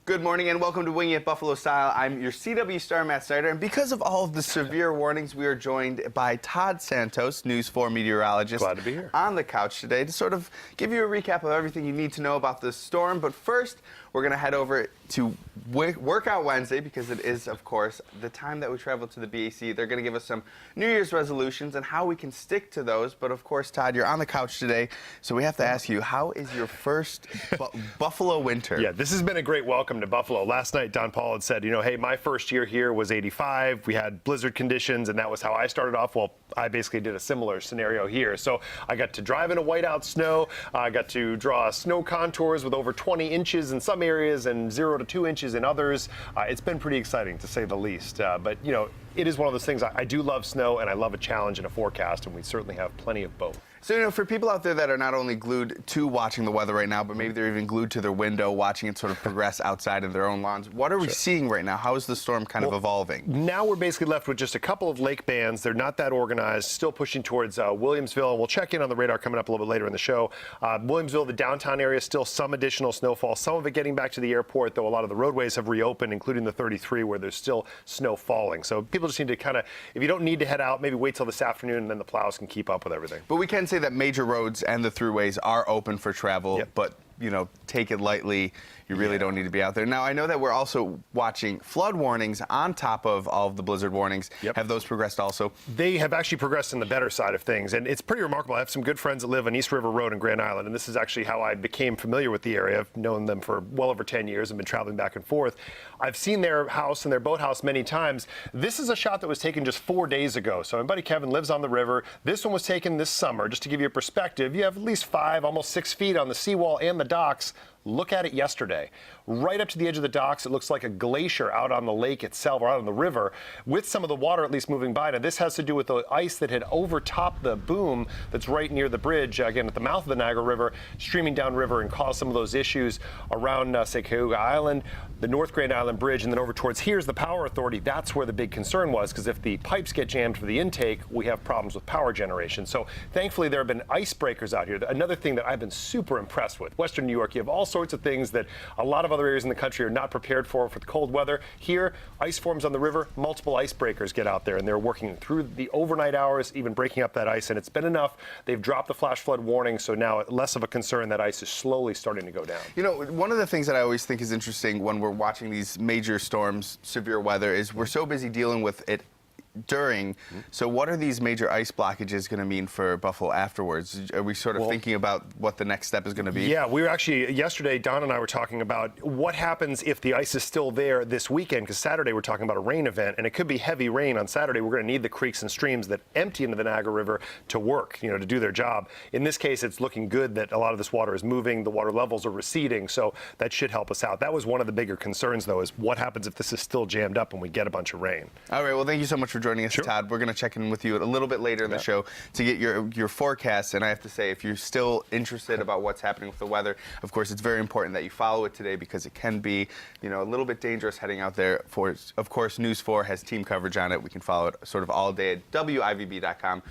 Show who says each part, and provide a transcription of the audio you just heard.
Speaker 1: Good morning and welcome to Winging It Buffalo Style. I'm your CW star, Matt Snyder, and because of all of the severe warnings, we are joined by Todd Santos, News 4 meteorologist.
Speaker 2: Glad to be here.
Speaker 1: On the couch today to sort of give you a recap of everything you need to know about this storm. But first, we're going to head over to Workout Wednesday because it is, of course, the time that we travel to the BAC. They're going to give us some New Year's resolutions and how we can stick to those. But of course, Todd, you're on the couch today, so we have to ask you, how is your first Buffalo winter?
Speaker 2: Yeah, this has been a great welcome to Buffalo. Last night, Don Paul had said, hey, my first year here was 85. We had blizzard conditions, and that was how I started off. Well, I basically did a similar scenario here. So I got to drive in a whiteout snow. I got to draw snow contours with over 20 inches in some areas and 0 to 2 inches in others. It's been pretty exciting, to say the least. But, it is one of those things. I do love snow, and I love a challenge and a forecast, and we certainly have plenty of both.
Speaker 1: So, for people out there that are not only glued to watching the weather right now, but maybe they're even glued to their window watching it sort of progress outside of their own lawns, what are we seeing right now? How is the storm kind of evolving?
Speaker 2: Now we're basically left with just a couple of lake bands. They're not that organized, still pushing towards Williamsville, and we'll check in on the radar coming up a little bit later in the show. Williamsville, the downtown area, still some additional snowfall, some of it getting back to the airport, though a lot of the roadways have reopened, including the 33, where there's still snow falling. So people just need to kind of, if you don't need to head out, maybe wait till this afternoon, and then the plows can keep up with everything.
Speaker 1: But we can say that major roads and the throughways are open for travel, but take it lightly. You really don't need to be out there. Now, I know that we're also watching flood warnings on top of all of the blizzard warnings. Have those progressed also?
Speaker 2: They have actually progressed in the better side of things, and it's pretty remarkable. I have some good friends that live on East River Road in Grand Island, and this is actually how I became familiar with the area. I've known them for well over 10 years and been traveling back and forth. I've seen their house and their boathouse many times. This is a shot that was taken just 4 days ago. So my buddy Kevin lives on the river. This one was taken this summer. Just to give you a perspective, you have at least 5, almost 6 feet on the seawall and the docks. Look at it yesterday. Right up to the edge of the docks, it looks like a glacier out on the lake itself, or out on the river, with some of the water at least moving by. Now, this has to do with the ice that had overtopped the boom that's right near the bridge, again, at the mouth of the Niagara River, streaming downriver and caused some of those issues around, say, Cayuga Island, the North Grand Island Bridge, and then over towards here's the Power Authority. That's where the big concern was, because if the pipes get jammed for the intake, we have problems with power generation. So thankfully, there have been icebreakers out here. Another thing that I've been super impressed with, Western New York, you have all sorts of things that a lot of other areas in the country are not prepared for the cold weather. Here, ice forms on the river, multiple icebreakers get out there, and they're working through the overnight hours, even breaking up that ice, and it's been enough. They've dropped the flash flood warning, so now less of a concern. That ice is slowly starting to go down.
Speaker 1: One of the things that I always think is interesting when we're watching these major storms, severe weather, is we're so busy dealing with it during. So what are these major ice blockages going to mean for Buffalo afterwards? Are we sort of thinking about what the next step is going to be?
Speaker 2: Yeah, we were actually, yesterday, Don and I were talking about what happens if the ice is still there this weekend, because Saturday we're talking about a rain event, and it could be heavy rain on Saturday. We're going to need the creeks and streams that empty into the Niagara River to work, to do their job. In this case, it's looking good that a lot of this water is moving, the water levels are receding, so that should help us out. That was one of the bigger concerns, though, is what happens if this is still jammed up and we get a bunch of rain.
Speaker 1: All right, well, thank you so much for joining us, Todd. We're going to check in with you a little bit later in the show to get your forecast. And I have to say, if you're still interested about what's happening with the weather, of course, it's very important that you follow it today because it can be, a little bit dangerous heading out there. Of course, News 4 has team coverage on it. We can follow it sort of all day at WIVB.com.